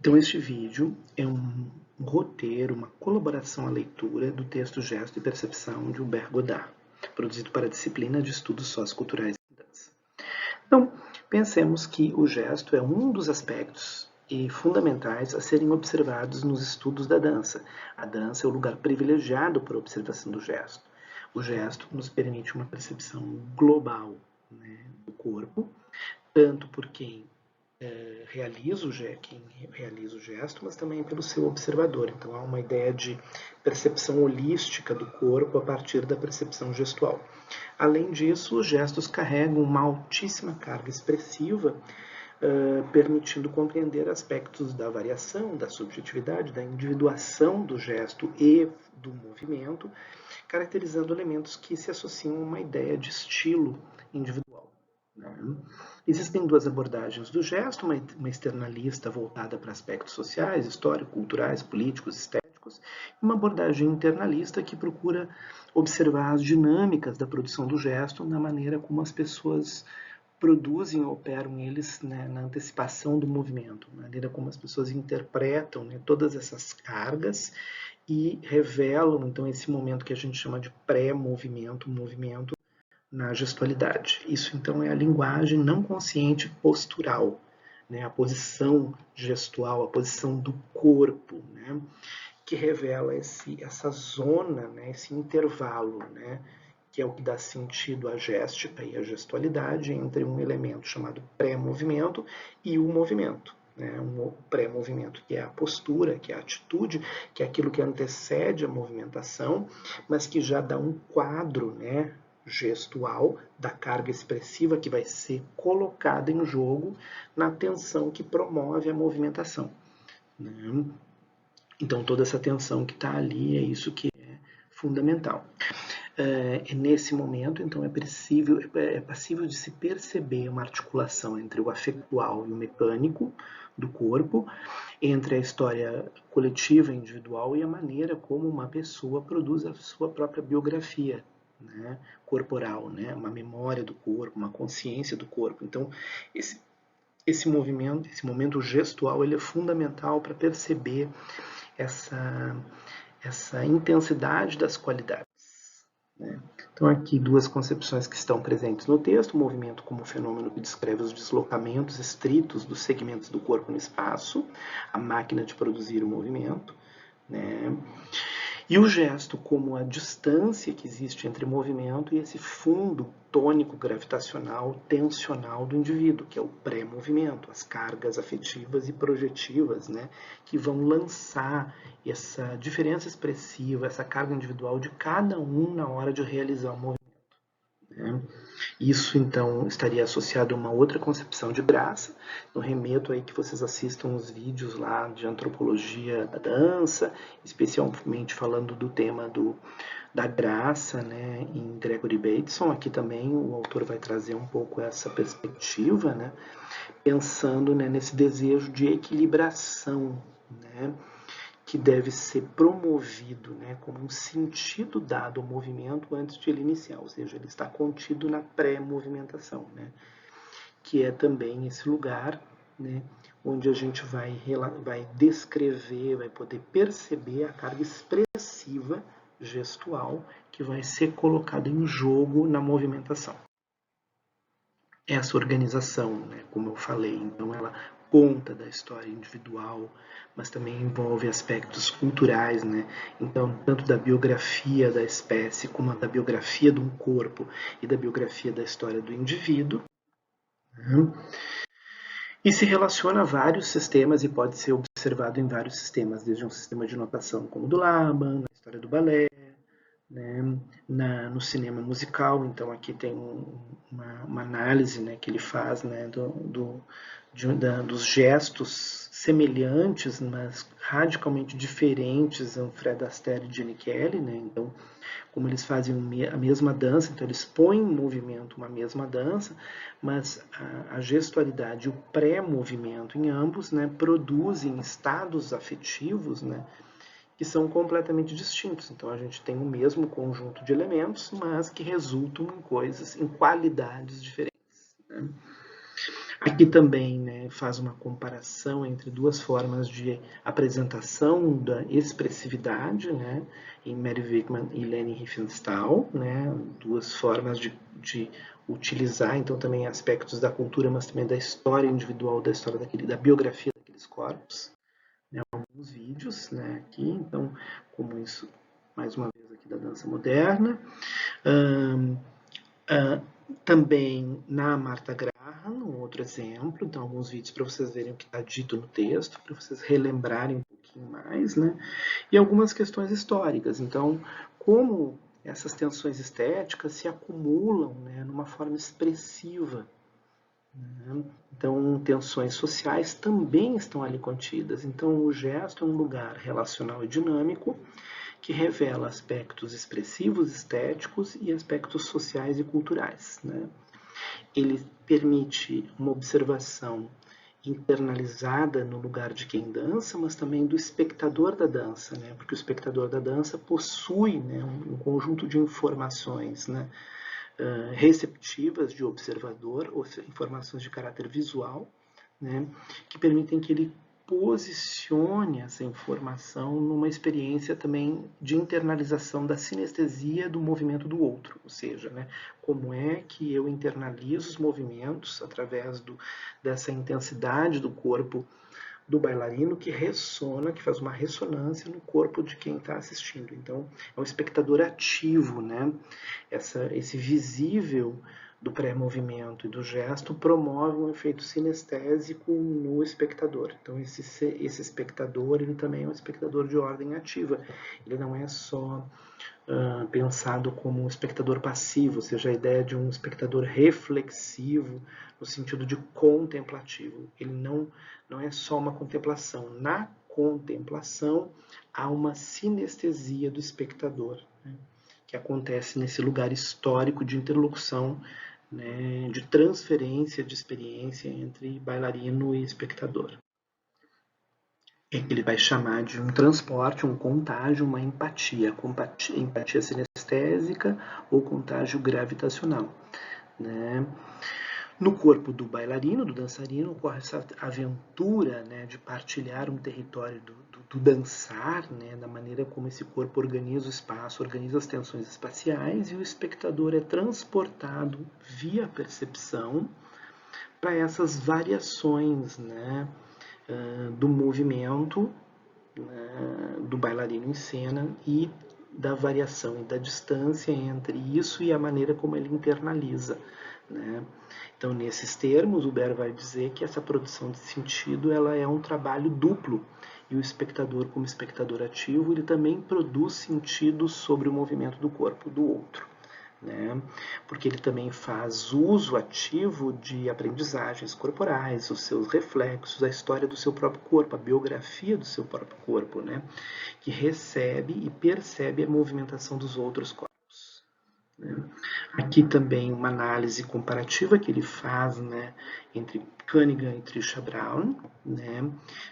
Então, este vídeo é um roteiro, uma colaboração à leitura do texto Gesto e Percepção de Hubert Godard, produzido para a disciplina de Estudos Socioculturais em Dança. Então, pensemos que o gesto é um dos aspectos fundamentais a serem observados nos estudos da dança. A dança é o lugar privilegiado para a observação do gesto. O gesto nos permite uma percepção global, né, do corpo, tanto por quem realiza o gesto, mas também pelo seu observador. Então há uma ideia de percepção holística do corpo a partir da percepção gestual. Além disso, os gestos carregam uma altíssima carga expressiva, permitindo compreender aspectos da variação, da subjetividade, da individuação do gesto e do movimento, caracterizando elementos que se associam a uma ideia de estilo individual. Existem duas abordagens do gesto, uma externalista voltada para aspectos sociais, históricos, culturais, políticos, estéticos, e uma abordagem internalista que procura observar as dinâmicas da produção do gesto na maneira como as pessoas produzem ou operam eles, né, na antecipação do movimento, na maneira como as pessoas interpretam, né, todas essas cargas e revelam então esse momento que a gente chama de pré-movimento, movimento na gestualidade. Isso, então, é a linguagem não consciente postural, né? A posição gestual, a posição do corpo, né? Que revela essa zona, né? Esse intervalo, né? Que é o que dá sentido à géstica e à gestualidade entre um elemento chamado pré-movimento e o movimento. Né? Um pré-movimento, que é a postura, que é a atitude, que é aquilo que antecede a movimentação, mas que já dá um quadro, né, gestual da carga expressiva que vai ser colocada em jogo na tensão que promove a movimentação. Né? Então, toda essa tensão que está ali é isso que é fundamental. Nesse momento, então, é passível de se perceber uma articulação entre o afetual e o mecânico do corpo, entre a história coletiva e individual e a maneira como uma pessoa produz a sua própria biografia, né, corporal, né, uma memória do corpo, uma consciência do corpo. Então, esse momento gestual, ele é fundamental para perceber essa intensidade das qualidades. Né? Então, aqui duas concepções que estão presentes no texto: o movimento como fenômeno que descreve os deslocamentos estritos dos segmentos do corpo no espaço, a máquina de produzir o movimento, né? E o gesto como a distância que existe entre movimento e esse fundo tônico gravitacional tensional do indivíduo, que é o pré-movimento, as cargas afetivas e projetivas, né, que vão lançar essa diferença expressiva, essa carga individual de cada um na hora de realizar o movimento. Né? Isso, então, estaria associado a uma outra concepção de graça. Eu remeto aí que vocês assistam os vídeos lá de antropologia da dança, especialmente falando do tema da graça, né, em Gregory Bateson. Aqui também o autor vai trazer um pouco essa perspectiva, né, pensando, né, nesse desejo de equilibração, né, que deve ser promovido, né, como um sentido dado ao movimento antes de ele iniciar, ou seja, ele está contido na pré-movimentação, né, que é também esse lugar, né, onde a gente vai descrever, vai poder perceber a carga expressiva gestual que vai ser colocada em jogo na movimentação. Essa organização, né, como eu falei, então ela conta da história individual, mas também envolve aspectos culturais, né? Então, tanto da biografia da espécie, como da biografia de um corpo e da biografia da história do indivíduo. Né? E se relaciona a vários sistemas e pode ser observado em vários sistemas, desde um sistema de notação como o do Laban, na história do balé, né, no cinema musical. Então aqui tem uma análise, né, que ele faz, né, dos gestos semelhantes, mas radicalmente diferentes em Fred Astaire e Gene Kelly, né? Então, como eles fazem a mesma dança, então eles põem em movimento uma mesma dança, mas a gestualidade e o pré-movimento em ambos, né, produzem estados afetivos, né, que são completamente distintos. Então a gente tem o mesmo conjunto de elementos, mas que resultam em coisas, em qualidades diferentes. Né? Aqui também, né, faz uma comparação entre duas formas de apresentação da expressividade, né, em Mary Wigman e Leni Riefenstahl, né, duas formas de utilizar, então, também aspectos da cultura, mas também da história individual, da história da biografia daqueles corpos, né, alguns vídeos, né, aqui, então, como isso, mais uma vez aqui da dança moderna. Também na Martha Graham, um outro exemplo, então alguns vídeos para vocês verem o que está dito no texto, para vocês relembrarem um pouquinho mais, né? E algumas questões históricas. Então, como essas tensões estéticas se acumulam, né, numa forma expressiva, né? Então, tensões sociais também estão ali contidas. Então, o gesto é um lugar relacional e dinâmico que revela aspectos expressivos, estéticos e aspectos sociais e culturais, né? Ele permite uma observação internalizada no lugar de quem dança, mas também do espectador da dança, né? Porque o espectador da dança possui, né, um conjunto de informações, né, receptivas de observador, ou seja, informações de caráter visual, né, que permitem que ele posicione essa informação numa experiência também de internalização da sinestesia do movimento do outro, ou seja, né, como é que eu internalizo os movimentos através dessa intensidade do corpo do bailarino que ressona, que faz uma ressonância no corpo de quem está assistindo. Então, é um espectador ativo, né? Esse visível do pré-movimento e do gesto promove um efeito sinestésico no espectador. Então, esse espectador, ele também é um espectador de ordem ativa. Ele não é só pensado como um espectador passivo, ou seja, a ideia de um espectador reflexivo, no sentido de contemplativo. Ele não é só uma contemplação. Na contemplação, há uma sinestesia do espectador, né, que acontece nesse lugar histórico de interlocução, né, de transferência de experiência entre bailarino e espectador. Ele vai chamar de um transporte, um contágio, uma empatia, empatia sinestésica ou contágio gravitacional, né? No corpo do bailarino, do dançarino, ocorre essa aventura, né, de partilhar um território do dançar, né, da maneira como esse corpo organiza o espaço, organiza as tensões espaciais, e o espectador é transportado via percepção para essas variações, né, do movimento, né, do bailarino em cena e da variação e da distância entre isso e a maneira como ele internaliza, né? Então, nesses termos, o Ber vai dizer que essa produção de sentido ela é um trabalho duplo, e o espectador, como espectador ativo, ele também produz sentido sobre o movimento do corpo do outro, né? Porque ele também faz uso ativo de aprendizagens corporais, os seus reflexos, a história do seu próprio corpo, a biografia do seu próprio corpo, né? Que recebe e percebe a movimentação dos outros corpos, né? Aqui também uma análise comparativa que ele faz, né, entre Cunningham e Trisha Brown, né,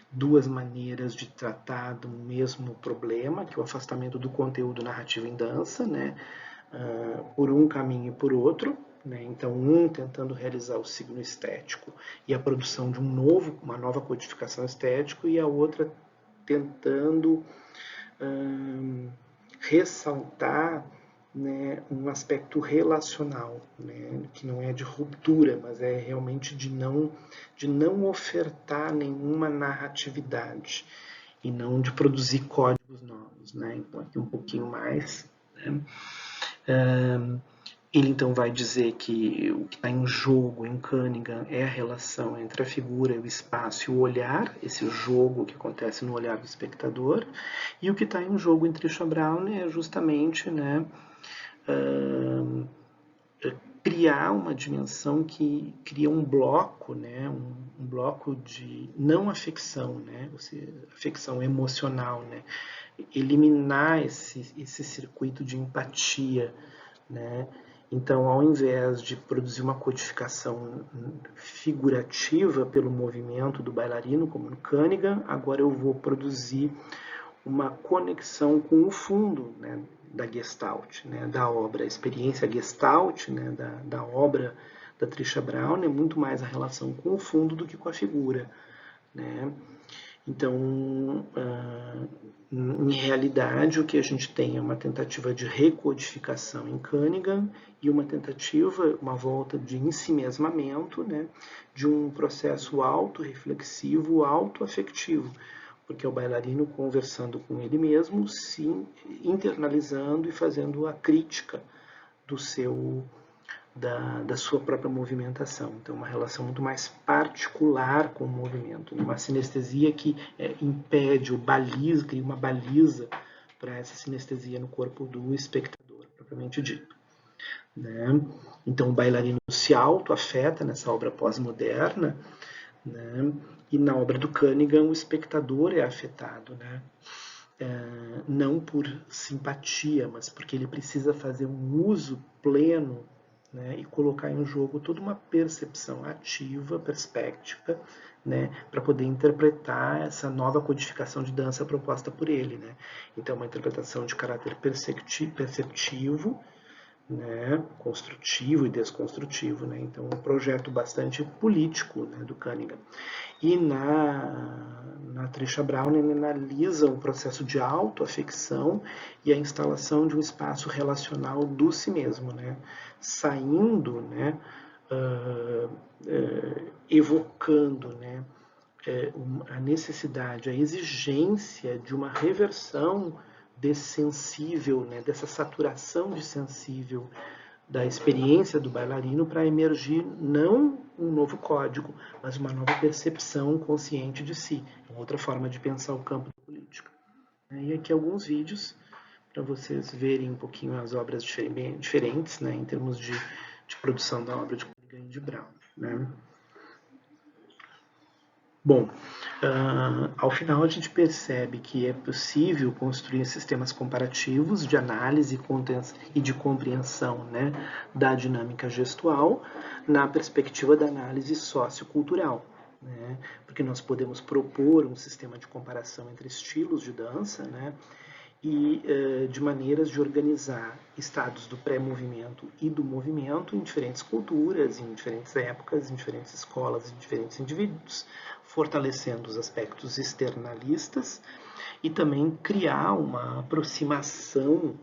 duas maneiras de tratar do mesmo problema, que é o afastamento do conteúdo narrativo em dança, né, por um caminho e por outro, né? Então, um tentando realizar o signo estético e a produção de uma nova codificação estética, e a outra tentando ressaltar, né, um aspecto relacional, né, que não é de ruptura, mas é realmente de não ofertar nenhuma narratividade e não de produzir códigos novos, né? Então, aqui um pouquinho mais, né? Ele então vai dizer que o que está em jogo em Cunningham é a relação entre a figura, o espaço e o olhar, esse jogo que acontece no olhar do espectador, e o que está em jogo em Trisha Brown é justamente, né, criar uma dimensão que cria um bloco, né, um bloco de não afecção, né, ou seja, afecção emocional, né, eliminar esse circuito de empatia, né. Então, ao invés de produzir uma codificação figurativa pelo movimento do bailarino, como no Cunningham, agora eu vou produzir uma conexão com o fundo, né, da Gestalt, né, da obra, a experiência Gestalt, né, da obra da Trisha Brown é muito mais a relação com o fundo do que com a figura, né? Então, em realidade, o que a gente tem é uma tentativa de recodificação em Cunningham e uma tentativa, uma volta de ensimesmamento, né, de um processo autorreflexivo, autoafetivo, porque é o bailarino conversando com ele mesmo, se internalizando e fazendo a crítica do seu da sua própria movimentação. Então, uma relação muito mais particular com o movimento, uma sinestesia que impede ou baliza, cria uma baliza para essa sinestesia no corpo do espectador, propriamente dito. Né? Então, o bailarino se autoafeta nessa obra pós-moderna, né? E na obra do Cunningham, o espectador é afetado, né? Não por simpatia, mas porque ele precisa fazer um uso pleno, né, e colocar em jogo toda uma percepção ativa, perspectiva, né, para poder interpretar essa nova codificação de dança proposta por ele. Né. Então, uma interpretação de caráter perceptivo, né, construtivo e desconstrutivo. Né. Então, um projeto bastante político, né, do Cunningham. E na Trisha Brown ele analisa o processo de autoafecção e a instalação de um espaço relacional do si mesmo, né? Saindo, né? Evocando, né? A necessidade, a exigência de uma reversão desse sensível, né? Dessa saturação de sensível da experiência do bailarino para emergir não um novo código, mas uma nova percepção consciente de si, uma outra forma de pensar o campo da política. E aqui alguns vídeos para vocês verem um pouquinho as obras diferentes, né, em termos de produção da obra de Cunningham e de Brown. Né. Bom, ao final a gente percebe que é possível construir sistemas comparativos de análise e de compreensão, né, da dinâmica gestual na perspectiva da análise sociocultural. Né, porque nós podemos propor um sistema de comparação entre estilos de dança, né, e de maneiras de organizar estados do pré-movimento e do movimento em diferentes culturas, em diferentes épocas, em diferentes escolas, em diferentes indivíduos, fortalecendo os aspectos externalistas e também criar uma aproximação,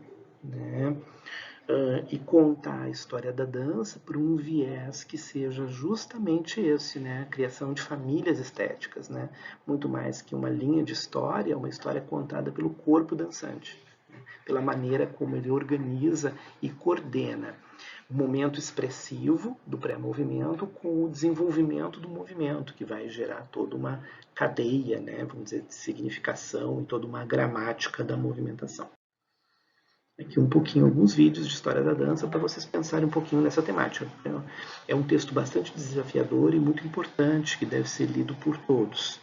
né, e contar a história da dança por um viés que seja justamente esse, né, a criação de famílias estéticas, né, muito mais que uma linha de história, uma história contada pelo corpo dançante, né, pela maneira como ele organiza e coordena o momento expressivo do pré-movimento com o desenvolvimento do movimento, que vai gerar toda uma cadeia, né, vamos dizer, de significação e toda uma gramática da movimentação. Aqui um pouquinho, alguns vídeos de história da dança para vocês pensarem um pouquinho nessa temática. É um texto bastante desafiador e muito importante que deve ser lido por todos.